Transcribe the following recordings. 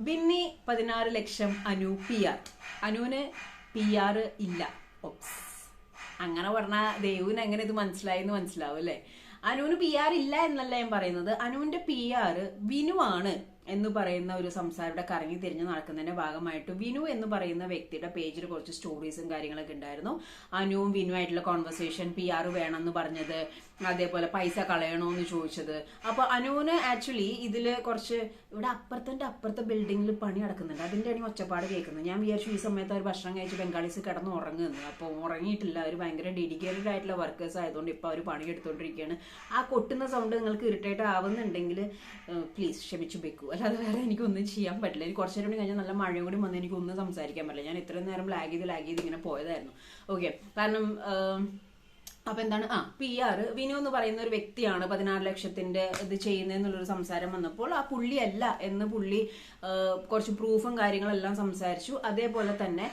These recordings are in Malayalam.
ബിന്നി 16 ലക്ഷം, അനു PR. അനുവിന് PR ഇല്ല. ഓപ്സ്, അങ്ങനെ പറഞ്ഞാൽ ദേവുവിന് എങ്ങനെ ഇത് മനസ്സിലായെന്ന് മനസ്സിലാവും അല്ലേ? അനുവിന് PR ഇല്ല എന്നല്ല ഞാൻ പറയുന്നത്. അനുവിന്റെ PR വിനു ആണ് എന്ന് പറയുന്ന ഒരു സംസാരയുടെ കറങ്ങി തിരിഞ്ഞ് നടക്കുന്നതിന്റെ ഭാഗമായിട്ട് വിനു എന്ന് പറയുന്ന വ്യക്തിയുടെ പേജിൽ കുറച്ച് സ്റ്റോറീസും കാര്യങ്ങളൊക്കെ ഉണ്ടായിരുന്നു. അനുവും വിനുവായിട്ടുള്ള കോൺവെർസേഷൻ, PR വേണമെന്ന് പറഞ്ഞത്, അതേപോലെ പൈസ കളയണോന്ന് ചോദിച്ചത്. അപ്പൊ അനുവിന് ആക്ച്വലി ഇതില് കുറച്ച് ഇവിടെ അപ്പുറത്തെ ബിൽഡിങ്ങിൽ പണി നടക്കുന്നുണ്ട്, അതിന്റെ ആണ് ഒച്ചപ്പാട് കേൾക്കുന്നത്. ഞാൻ വിചാരിച്ചു ഈ സമയത്ത് അവർ ഭക്ഷണം കഴിച്ച് ബംഗാളീസ് കിടന്ന് ഉറങ്ങുന്നു. അപ്പൊ ഉറങ്ങിയിട്ടില്ല, അവർ ഭയങ്കര ഡെഡിക്കേറ്റഡ് ആയിട്ടുള്ള വർക്കേഴ്സ് ആയതുകൊണ്ട് ഇപ്പൊ അവർ പണി എടുത്തോണ്ടിരിക്കുകയാണ്. ആ കൊട്ടുന്ന സൗണ്ട് നിങ്ങൾക്ക് ഇറിറ്റേറ്റ് ആവുന്നുണ്ടെങ്കിൽ പ്ലീസ് ക്ഷമിച്ചു വെക്കൂ, അല്ലാതെ വേറെ എനിക്കൊന്നും ചെയ്യാൻ പറ്റില്ല. എനിക്ക് കുറച്ചു നേരം കഴിഞ്ഞാൽ നല്ല മഴയും കൂടി വന്ന് എനിക്കൊന്നും സംസാരിക്കാൻ പറ്റില്ല. ഞാൻ ഇത്രയും നേരം ലാഗ് ചെയ്ത് ഇങ്ങനെ പോയതായിരുന്നു. ഓക്കെ, കാരണം അപ്പൊ എന്താണ്, PR വിനു എന്ന് പറയുന്ന ഒരു വ്യക്തിയാണ് 16 ലക്ഷത്തിന്റെ ഇത് ചെയ്യുന്നതെന്നുള്ളൊരു സംസാരം വന്നപ്പോൾ ആ പുള്ളി അല്ല എന്ന് പുള്ളി കുറച്ച് പ്രൂഫും കാര്യങ്ങളെല്ലാം സംസാരിച്ചു. അതേപോലെ തന്നെ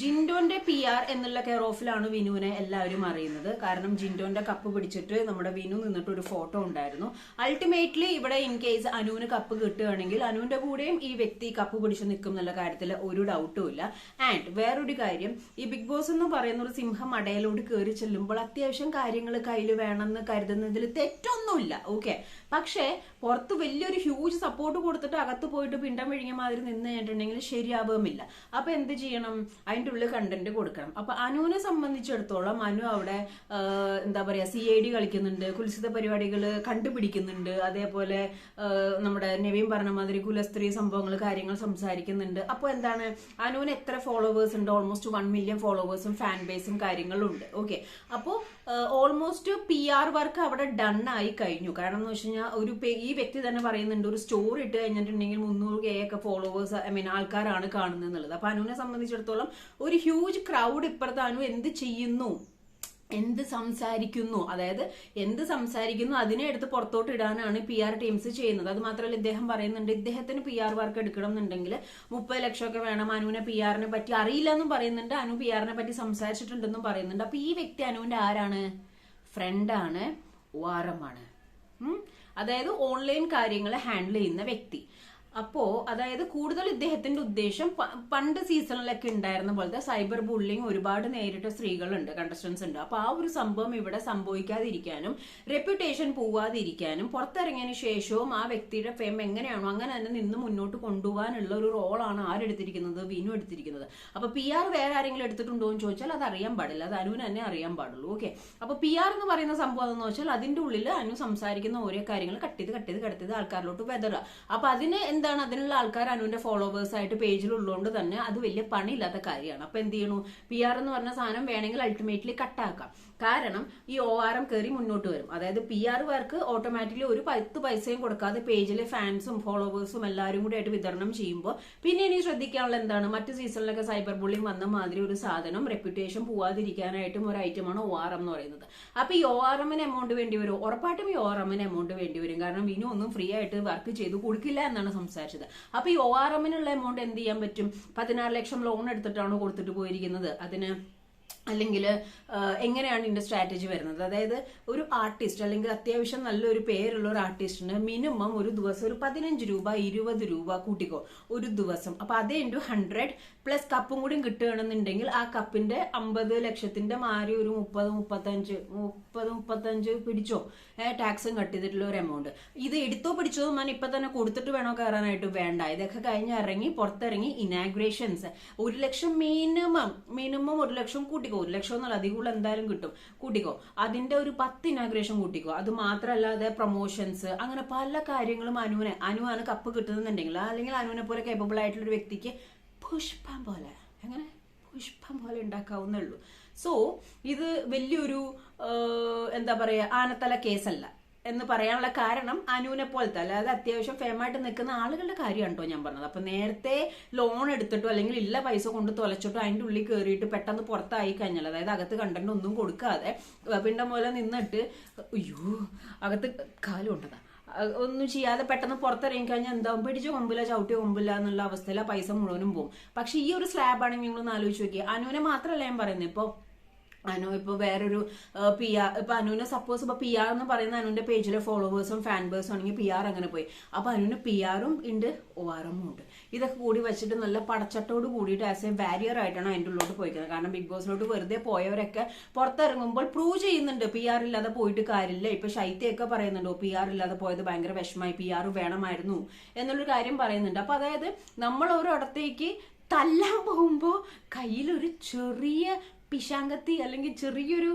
ജിൻഡോന്റെ PR എന്നുള്ള കെയർ ഓഫിലാണ് വിനുവിനെ എല്ലാവരും അറിയുന്നത്. കാരണം ജിൻഡോന്റെ കപ്പ് പിടിച്ചിട്ട് നമ്മുടെ വിനു നിന്നിട്ട് ഒരു ഫോട്ടോ ഉണ്ടായിരുന്നു. അൾട്ടിമേറ്റ്ലി ഇവിടെ ഇൻ കേസ് അനുവിന് കപ്പ് കിട്ടുകയാണെങ്കിൽ അനുവിന്റെ കൂടെയും ഈ വ്യക്തി കപ്പ് പിടിച്ച് നിൽക്കും എന്നുള്ള കാര്യത്തിൽ ഒരു ഡൗട്ടും ഇല്ല. ആൻഡ് വേറൊരു കാര്യം, ഈ ബിഗ് ബോസ് എന്ന് പറയുന്ന ഒരു സിംഹം അടയിലോട് കയറി ചെല്ലുമ്പോൾ അത്യാവശ്യം കാര്യങ്ങൾ കയ്യിൽ വേണമെന്ന് കരുതുന്നതിൽ തെറ്റൊന്നുമില്ല. ഓക്കെ, പക്ഷേ പുറത്ത് വലിയൊരു ഹ്യൂജ് സപ്പോർട്ട് കൊടുത്തിട്ട് അകത്ത് പോയിട്ട് പിണ്ടം വിഴുങ്ങിയ മാതിരി നിന്ന് കഴിഞ്ഞിട്ടുണ്ടെങ്കിൽ ശരിയാവുമില്ല. അപ്പൊ എന്ത് ചെയ്യണം? അതിൻ്റെ ഉള്ളിൽ കണ്ടന്റ് കൊടുക്കണം. അപ്പൊ അനുവിനെ സംബന്ധിച്ചിടത്തോളം അനു അവിടെ എന്താ പറയാ CID കളിക്കുന്നുണ്ട്, കുൽസിത പരിപാടികൾ കണ്ടുപിടിക്കുന്നുണ്ട്. അതേപോലെ നമ്മുടെ നവീൻ പറഞ്ഞ മാതിരി കുലസ്ത്രീ സംഭവങ്ങൾ കാര്യങ്ങൾ സംസാരിക്കുന്നുണ്ട്. അപ്പൊ എന്താണ്, അനുവിന് എത്ര ഫോളോവേഴ്സ് ഉണ്ട്? ഓൾമോസ്റ്റ് 1 മില്യൺ ഫോളോവേഴ്സും ഫാൻ ബേസും കാര്യങ്ങളും ഉണ്ട്. ഓക്കെ, അപ്പോൾ ഓൾമോസ്റ്റ് PR വർക്ക് അവിടെ ഡൺ ആയി കഴിഞ്ഞു. കാരണം എന്ന് വെച്ച് കഴിഞ്ഞാൽ ഈ വ്യക്തി തന്നെ പറയുന്നുണ്ട്, ഒരു സ്റ്റോറി ഇട്ട് കഴിഞ്ഞിട്ടുണ്ടെങ്കിൽ 300K ഒക്കെ ഫോളോവേഴ്സ് ആൾക്കാരാണ് കാണുന്നത് എന്നുള്ളത്. അപ്പൊ അനുവിനെ സംബന്ധിച്ചിടത്തോളം ഒരു ഹ്യൂജ് ക്രൗഡ് ഇപ്പുറത്ത് അനു എന്ത് ചെയ്യുന്നു, എന്ത് സംസാരിക്കുന്നു, അതായത് എന്ത് സംസാരിക്കുന്നു അതിനെ എടുത്ത് പുറത്തോട്ട് ഇടാനാണ് PR ടീംസ് ചെയ്യുന്നത്. അത് മാത്രമല്ല ഇദ്ദേഹം പറയുന്നുണ്ട്, ഇദ്ദേഹത്തിന് PR വർക്ക് എടുക്കണം എന്നുണ്ടെങ്കിൽ 30 ലക്ഷമൊക്കെ വേണം. അനുവിനെ PR-നെ പറ്റി അറിയില്ല എന്നും പറയുന്നുണ്ട്, അനു PR-നെ പറ്റി സംസാരിച്ചിട്ടുണ്ടെന്നും പറയുന്നുണ്ട്. അപ്പൊ ഈ വ്യക്തി അനുവിന്റെ ആരാണ്? ഫ്രണ്ടാണ്, വാറമാണ്. അതായത് ഓൺലൈൻ കാര്യങ്ങൾ ഹാൻഡിൽ ചെയ്യുന്ന വ്യക്തി. അപ്പോ അതായത് കൂടുതൽ ഇദ്ദേഹത്തിന്റെ ഉദ്ദേശം പണ്ട് സീസണിലൊക്കെ ഉണ്ടായിരുന്ന പോലത്തെ സൈബർ ബുള്ളിങ് ഒരുപാട് നേരിട്ട സ്ത്രീകളുണ്ട്, കണ്ടസ്റ്റൻസ് ഉണ്ട്. അപ്പൊ ആ ഒരു സംഭവം ഇവിടെ സംഭവിക്കാതിരിക്കാനും റെപ്യൂട്ടേഷൻ പോവാതിരിക്കാനും പുറത്തിറങ്ങിയതിനു ശേഷവും ആ വ്യക്തിയുടെ ഫെയിം എങ്ങനെയാണോ അങ്ങനെ തന്നെ നിന്ന് മുന്നോട്ട് കൊണ്ടുപോകാനുള്ള ഒരു റോളാണ് ആരെടുത്തിരിക്കുന്നത്? വിനു എടുത്തിരിക്കുന്നത്. അപ്പൊ PR വേറെ ആരെങ്കിലും എടുത്തിട്ടുണ്ടോ എന്ന് ചോദിച്ചാൽ അത് അറിയാൻ പാടില്ല, അത് അനുവിന് തന്നെ അറിയാൻ പാടുള്ളൂ. ഓക്കെ, അപ്പൊ PR എന്ന് പറയുന്ന സംഭവം എന്ന് വെച്ചാൽ അതിന്റെ ഉള്ളിൽ അനു സംസാരിക്കുന്ന ഓരോ കാര്യങ്ങൾ കട്ട് ചെയ്ത് ആൾക്കാരിലോട്ട് വെതറുക. അപ്പൊ അതിന് എന്താണ്, അതിനുള്ള ആൾക്കാർ അനുവിന്റെ ഫോളോവേഴ്സ് ആയിട്ട് പേജിലുള്ളതുകൊണ്ട് തന്നെ അത് വലിയ പണിയില്ലാത്ത കാര്യമാണ്. അപ്പൊ എന്ത് ചെയ്യണു? PR എന്ന് പറഞ്ഞ സാധനം വേണമെങ്കിൽ അൾട്ടിമേറ്റ്ലി കട്ടാക്കാം. കാരണം ഈ ORM കയറി മുന്നോട്ട് വരും. അതായത് PR വർക്ക് ഓട്ടോമാറ്റിക്കലി ഒരു 10 പൈസയും കൊടുക്കാതെ പേജിലെ ഫാൻസും ഫോളോവേഴ്സും എല്ലാവരും കൂടി ആയിട്ട് വിതരണം ചെയ്യുമ്പോൾ പിന്നെ ഇനി ശ്രദ്ധിക്കാനുള്ള എന്താണ്, മറ്റു സീസണിലൊക്കെ സൈബർ ബുള്ളിങ് വന്ന മാതിരി ഒരു സാധനം റെപ്യൂട്ടേഷൻ പോവാതിരിക്കാനായിട്ടും ഒരു ഐറ്റമാണ് ORM എന്ന് പറയുന്നത്. അപ്പൊ ഈ ORM-ന് എമൗണ്ട് വേണ്ടി വരും, ഉറപ്പായിട്ടും ഈ ORM-ന് എമൗണ്ട് വേണ്ടി വരും. കാരണം വിനു ഒന്നും ഫ്രീ ആയിട്ട് വർക്ക് ചെയ്ത് കൊടുക്കില്ല എന്നാണ് സംസാരിച്ചത്. അപ്പൊ ഈ ORM-നുള്ള എമൗണ്ട് എന്ത് ചെയ്യാൻ പറ്റും? 16 ലക്ഷം ലോൺ എടുത്തിട്ടാണോ കൊടുത്തിട്ട് പോയിരിക്കുന്നത്? അതിന് അല്ലെങ്കിൽ എങ്ങനെയാണ് ഇതിന്റെ സ്ട്രാറ്റജി വരുന്നത്? അതായത് ഒരു ആർട്ടിസ്റ്റ് അല്ലെങ്കിൽ അത്യാവശ്യം നല്ലൊരു പേരുള്ള ഒരു ആർട്ടിസ്റ്റിന് മിനിമം ഒരു ദിവസം ഒരു 15 രൂപ 20 രൂപ കൂട്ടിക്കോ ഒരു ദിവസം. അപ്പൊ അത് ഇൻറ്റു 100 പ്ലസ് കപ്പും കൂടി കിട്ടുകയാണെന്നുണ്ടെങ്കിൽ ആ കപ്പിന്റെ 50 ലക്ഷത്തിന്റെ മാറി ഒരു 30-35 പിടിച്ചോ ടാക്സും കട്ട് ചെയ്തിട്ടുള്ള ഒരു എമൗണ്ട്. ഇത് എടുത്തോ പിടിച്ചോ ഞാൻ ഇപ്പൊ തന്നെ കൊടുത്തിട്ട് വേണോ കയറാനായിട്ട്? വേണ്ട. ഇതൊക്കെ കഴിഞ്ഞ് പുറത്തിറങ്ങി ഇനാഗ്രേഷൻസ് 1 ലക്ഷം മിനിമം 1 ലക്ഷം കൂട്ടിക്കോ. 1 ലക്ഷം എന്നല്ല, അധികം എന്തായാലും കിട്ടും, കൂട്ടിക്കോ. അതിന്റെ ഒരു 10 ഇനാഗ്രേഷൻ കൂട്ടിക്കോ. അത് മാത്രമല്ലാതെ പ്രൊമോഷൻസ്, അങ്ങനെ പല കാര്യങ്ങളും അനുവാണ് കപ്പ് കിട്ടുന്നുണ്ടെങ്കിൽ, അല്ലെങ്കിൽ അനുവിനെ പോലെ കേപ്പബിൾ ആയിട്ടുള്ള ഒരു വ്യക്തിക്ക് പുഷ്പം പോലെ ഉണ്ടാക്കാവുന്നുള്ളൂ. സോ ഇത് വലിയൊരു എന്താ പറയാ ആനത്തല കേസല്ല എന്ന് പറയാനുള്ള കാരണം അനുവിനെ പോലത്തെ, അല്ലാതെ അത്യാവശ്യം ഫേമായിട്ട് നിൽക്കുന്ന ആളുകളുടെ കാര്യമാണ് കേട്ടോ ഞാൻ പറഞ്ഞത്. അപ്പൊ നേരത്തെ ലോൺ എടുത്തിട്ടോ അല്ലെങ്കിൽ ഇല്ല പൈസ കൊണ്ട് തൊലച്ചിട്ടോ അതിന്റെ ഉള്ളിൽ കയറിയിട്ട് പെട്ടെന്ന് പുറത്തായി കഴിഞ്ഞാൽ, അതായത് അകത്ത് കണ്ടന്റ് ഒന്നും കൊടുക്കാതെ പിണ്ടം പോലെ നിന്നിട്ട് അയ്യോ അകത്ത് കാലും ഉണ്ടതാ ഒന്നും ചെയ്യാതെ പെട്ടെന്ന് പുറത്തിറങ്ങി കഴിഞ്ഞാൽ എന്താവും? പിടിച്ചു കൊമ്പില്ല, ചവിട്ടി കൊമ്പില്ല എന്നുള്ള അവസ്ഥയിൽ ആ പൈസ മുഴുവനും പോകും. പക്ഷെ ഈ ഒരു സ്ലാബ് ആണെങ്കിൽ നിങ്ങളൊന്ന് ആലോചിച്ച് നോക്കിയാൽ, അനുവിനെ മാത്രമല്ല ഞാൻ പറയുന്നത്, ഇപ്പൊ അനു ഇപ്പൊ വേറൊരു PR ഇപ്പൊ അനുവിനെ സപ്പോസ് ഇപ്പൊ PR എന്ന് പറയുന്ന അനുവിന്റെ പേജിലെ ഫോളോവേഴ്സും ഫാൻബേഴ്സും ആണെങ്കിൽ PR അങ്ങനെ പോയി. അപ്പൊ അനുവിന് PR-ഉം ഉണ്ട്, ORM ഉണ്ട്. ഇതൊക്കെ കൂടി വെച്ചിട്ട് നല്ല പടച്ചട്ടോട് കൂടിയിട്ട് ആസ് എ വാരിയർ ആയിട്ടാണ് അതിൻ്റെ ഉള്ളിലോട്ട് പോയിക്കുന്നത്. കാരണം ബിഗ് ബോസിലോട്ട് വെറുതെ പോയവരൊക്കെ പുറത്തിറങ്ങുമ്പോൾ പ്രൂവ് ചെയ്യുന്നുണ്ട് PR ഇല്ലാതെ പോയിട്ട് കാര്യമില്ല. ഇപ്പൊ ശൈത്യയൊക്കെ പറയുന്നുണ്ടോ PR ഇല്ലാതെ പോയത് ഭയങ്കര വിഷമായി, PR വേണമായിരുന്നു എന്നുള്ളൊരു കാര്യം പറയുന്നുണ്ട്. അപ്പൊ അതായത് നമ്മൾ ഒരിടത്തേക്ക് തല്ലാൻ പോകുമ്പോ കയ്യിലൊരു ചെറിയ പിശാങ്കത്തി അല്ലെങ്കിൽ ചെറിയൊരു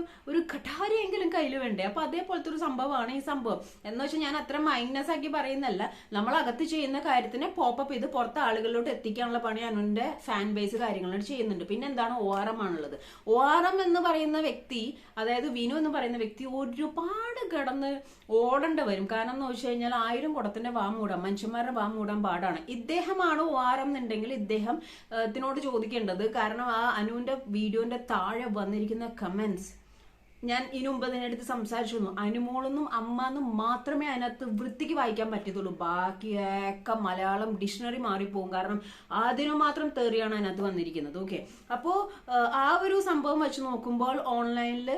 കഠാരിയെങ്കിലും കയ്യിൽ വേണ്ടേ. അപ്പൊ അതേപോലത്തെ ഒരു സംഭവമാണ് ഈ സംഭവം. എന്ന് വെച്ചാൽ ഞാൻ അത്ര മൈനസ് ആക്കി പറയുന്നല്ല, നമ്മൾ അകത്ത് ചെയ്യുന്ന കാര്യത്തിനെ പോപ്പപ്പ് ചെയ്ത് പുറത്തെ ആളുകളിലോട്ട് എത്തിക്കാനുള്ള പണി അനുവിന്റെ ഫാൻ ബേസ് കാര്യങ്ങളാണ് ചെയ്യുന്നുണ്ട്. പിന്നെ എന്താണ് ORM ആണുള്ളത്. ORM എന്ന് പറയുന്ന വ്യക്തി, അതായത് വിനു എന്ന് പറയുന്ന വ്യക്തി ഒരുപാട് കിടന്ന് ഓടേണ്ടി വരും. കാരണം എന്ന് വെച്ച് കഴിഞ്ഞാൽ 1000 കുടത്തിന്റെ വാ മൂടാം, മനുഷ്യന്മാരുടെ വാ മൂടാൻ പാടാണ്. ഇദ്ദേഹമാണ് ORM എന്നുണ്ടെങ്കിൽ ഇദ്ദേഹത്തിനോട് ചോദിക്കേണ്ടത്. കാരണം ആ അനുവിന്റെ വീഡിയോന്റെ താഴെ വന്നിരിക്കുന്ന കമന്റ്സ് ഞാൻ ഇതിനു മുമ്പ് അതിനടുത്ത് സംസാരിച്ചിരുന്നു. അനുമോളെന്നും അമ്മന്നും മാത്രമേ അതിനകത്ത് വൃത്തിക്ക് വായിക്കാൻ പറ്റത്തുള്ളൂ. ബാക്കിയൊക്കെ മലയാളം ഡിക്ഷണറി മാറിപ്പോകും. കാരണം അതിനു മാത്രം തെറിയാണ് അതിനകത്ത് വന്നിരിക്കുന്നത്. ഓക്കെ, അപ്പോ ആ ഒരു സംഭവം വെച്ച് നോക്കുമ്പോൾ ഓൺലൈനിൽ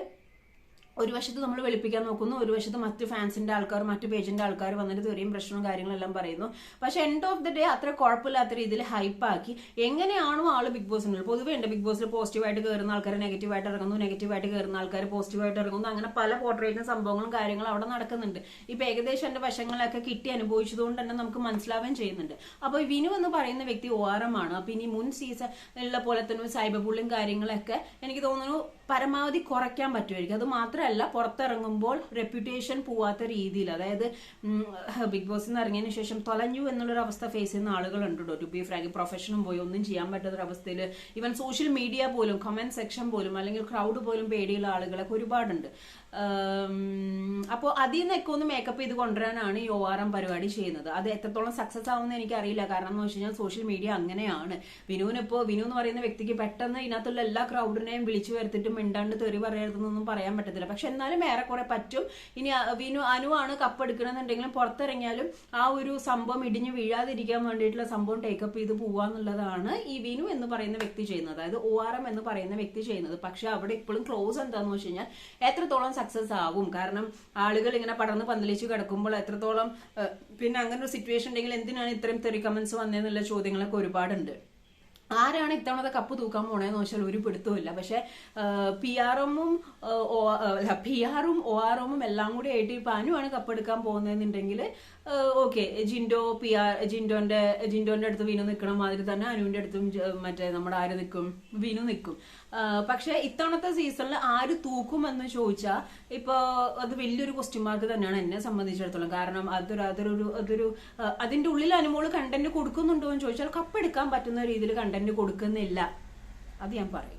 ഒരു വശത്ത് നമ്മൾ വെളുപ്പിക്കാൻ നോക്കുന്നു, ഒരു വശത്ത് മറ്റ് ഫാൻസിന്റെ ആൾക്കാർ, മറ്റു പേജിന്റെ ആൾക്കാർ വന്നിട്ട് തെറിയും പ്രശ്നവും കാര്യങ്ങളെല്ലാം പറയുന്നു. പക്ഷെ എൻഡ് ഓഫ് ദി ഡേ അത്ര കുഴപ്പമില്ലാത്ത രീതിയിൽ ഹൈപ്പാക്കി എങ്ങനെയാണോ ആള് ബിഗ് ബോസിനുള്ളിൽ പൊതുവേ ഉണ്ട്. ബിഗ് ബോസിൽ പോസിറ്റീവായിട്ട് കയറുന്ന ആൾക്കാർ നെഗറ്റീവായിട്ട് ഇറങ്ങുന്നു, നെഗറ്റീവായിട്ട് കയറുന്ന ആൾക്കാർ പോസിറ്റീവായിട്ട് ഇറങ്ങുന്നു. അങ്ങനെ പല പോർട്രേറ്റും സംഭവങ്ങളും കാര്യങ്ങളും അവിടെ നടക്കുന്നുണ്ട്. ഇപ്പൊ ഏകദേശം എന്റെ വശങ്ങളൊക്കെ കിട്ടി അനുഭവിച്ചതുകൊണ്ട് തന്നെ നമുക്ക് മനസ്സിലാവുകയും ചെയ്യുന്നുണ്ട്. അപ്പൊ വിനു എന്ന് പറയുന്ന വ്യക്തി ORM ആണ്. അപ്പൊ ഇനി മുൻ സീസണിലുള്ള പോലെ തന്നെ സൈബർ ബുള്ളിങ് കാര്യങ്ങളൊക്കെ എനിക്ക് തോന്നുന്നു പരമാവധി കുറയ്ക്കാൻ പറ്റുമായിരിക്കും. അത് മാത്രമല്ല, പുറത്തിറങ്ങുമ്പോൾ റെപ്യൂട്ടേഷൻ പോവാത്ത രീതിയിൽ, അതായത് ബിഗ് ബോസിൽ നിന്ന് ഇറങ്ങിയതിനു ശേഷം തൊലഞ്ഞു എന്നുള്ളൊരു അവസ്ഥ ഫേസ് ചെയ്യുന്ന ആളുകളുണ്ടോ. ടു ബി ഫ്രാങ്ക്, പ്രൊഫഷനും പോയി ഒന്നും ചെയ്യാൻ പറ്റാത്തൊരവസ്ഥയിൽ ഈവൻ സോഷ്യൽ മീഡിയ പോലും, കമന്റ് സെക്ഷൻ പോലും, അല്ലെങ്കിൽ ക്രൗഡ് പോലും പേടിയുള്ള ആളുകളൊക്കെ ഒരുപാടുണ്ട്. അപ്പോൾ അതിൽ നിന്നൊക്കെ ഒന്ന് മേക്കപ്പ് ചെയ്ത് കൊണ്ടുവരാനാണ് ഈ ORM പരിപാടി ചെയ്യുന്നത്. അത് എത്രത്തോളം സക്സസ് ആവുമെന്ന് എനിക്കറിയില്ല. കാരണം എന്ന് വെച്ച് കഴിഞ്ഞാൽ സോഷ്യൽ മീഡിയ അങ്ങനെയാണ്. വിനു എന്ന് പറയുന്ന വ്യക്തിക്ക് പെട്ടെന്ന് ഇതിനകത്തുള്ള എല്ലാ ക്രൗഡിനെയും വിളിച്ചു വരുത്തിട്ട് മിണ്ടാണ്ട് തെറി പറയരുതെന്നൊന്നും പറയാൻ പറ്റത്തില്ല. പക്ഷെ എന്നാലും ഏറെക്കുറെ പറ്റും. ഇനി അനുവാണ് കപ്പെടുക്കണമെന്നുണ്ടെങ്കിലും പുറത്തിറങ്ങിയാലും ആ ഒരു സംഭവം ഇടിഞ്ഞു വീഴാതിരിക്കാൻ വേണ്ടിയിട്ടുള്ള സംഭവം ടേക്കപ്പ് ചെയ്ത് പോവാന്നുള്ളതാണ് ഈ വിനു എന്ന് പറയുന്ന വ്യക്തി ചെയ്യുന്നത്, അതായത് ORM എന്ന് പറയുന്ന വ്യക്തി ചെയ്യുന്നത്. പക്ഷെ അവിടെ ഇപ്പോഴും ക്ലോസ് എന്താന്ന് വെച്ച് കഴിഞ്ഞാൽ എത്രത്തോളം സക്സസ് ആവും. കാരണം ആളുകൾ ഇങ്ങനെ പടർന്ന് പന്തലിച്ച് കിടക്കുമ്പോൾ എത്രത്തോളം പിന്നെ അങ്ങനെ ഒരു സിറ്റുവേഷൻ ഉണ്ടെങ്കിൽ എന്തിനാണ് ഇത്രയും തെറി കമന്റ്സ് വന്നതെന്നുള്ള ചോദ്യങ്ങളൊക്കെ ഒരുപാടുണ്ട്. ആരാണ് ഇത്തവണത്തെ കപ്പ് തൂക്കാൻ പോണേന്ന് വെച്ചാൽ ഒരു പിടുത്തമില്ല. പക്ഷെ PR-ഉം ORM എല്ലാം കൂടി ആയിട്ട് ഇപ്പൊ അനുവാണ് കപ്പെടുക്കാൻ പോകുന്നതെന്നുണ്ടെങ്കിൽ ഓക്കെ, ജിൻഡോന്റെ അടുത്ത് വിനു നിൽക്കണ മാതിരി തന്നെ അനുവിന്റെ അടുത്തും മറ്റേ നമ്മുടെ ആര് നിൽക്കും, വിനു നിൽക്കും. പക്ഷെ ഇത്തവണത്തെ സീസണിൽ ആര് തൂക്കുമെന്ന് ചോദിച്ചാൽ ഇപ്പൊ അത് വലിയൊരു ക്വസ്റ്റ്യൻ മാർക്ക് തന്നെയാണ് എന്നെ സംബന്ധിച്ചിടത്തോളം. കാരണം അതൊരു അതിന്റെ ഉള്ളിൽ അനുമോള് കണ്ടന്റ് കൊടുക്കുന്നുണ്ടോ എന്ന് ചോദിച്ചാൽ കപ്പെടുക്കാൻ പറ്റുന്ന രീതിയിൽ കണ്ടന്റ് കൊടുക്കുന്നില്ല. അത് ഞാൻ പറയും.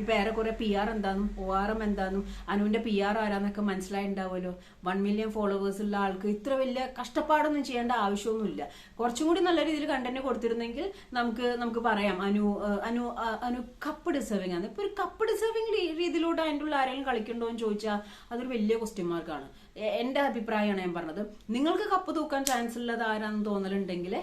ഇപ്പൊ ഏറെക്കുറെ PR എന്താന്നും ORM എന്താന്നും അനുവിന്റെ PR ആരാന്നൊക്കെ മനസ്സിലായിട്ടുണ്ടാവുമല്ലോ. 1 മില്യൺ ഫോളോവേഴ്സ് ഉള്ള ആൾക്ക് ഇത്ര വലിയ കഷ്ടപ്പാടൊന്നും ചെയ്യേണ്ട ആവശ്യമൊന്നുമില്ല. കുറച്ചും കൂടി നല്ല രീതിയിൽ കണ്ടന്റ് കൊടുത്തിരുന്നെങ്കിൽ നമുക്ക് പറയാം അനു കപ്പ് ഡിസേർവിംഗ് ആണ്. ഇപ്പൊ ഒരു കപ്പ് ഡിസേർവിംഗ് രീതിയിലൂടെ അതിൻ്റെ ഉള്ള ആരെങ്കിലും കളിക്കണ്ടോ എന്ന് ചോദിച്ചാൽ അതൊരു വലിയ ക്വസ്റ്റ്യൻ മാർക്കാണ്. എന്റെ അഭിപ്രായമാണ് ഞാൻ പറഞ്ഞത്. നിങ്ങൾക്ക് കപ്പ് തൂക്കാൻ ചാൻസ് ഉള്ളത് ആരാന്ന് തോന്നലുണ്ടെങ്കിൽ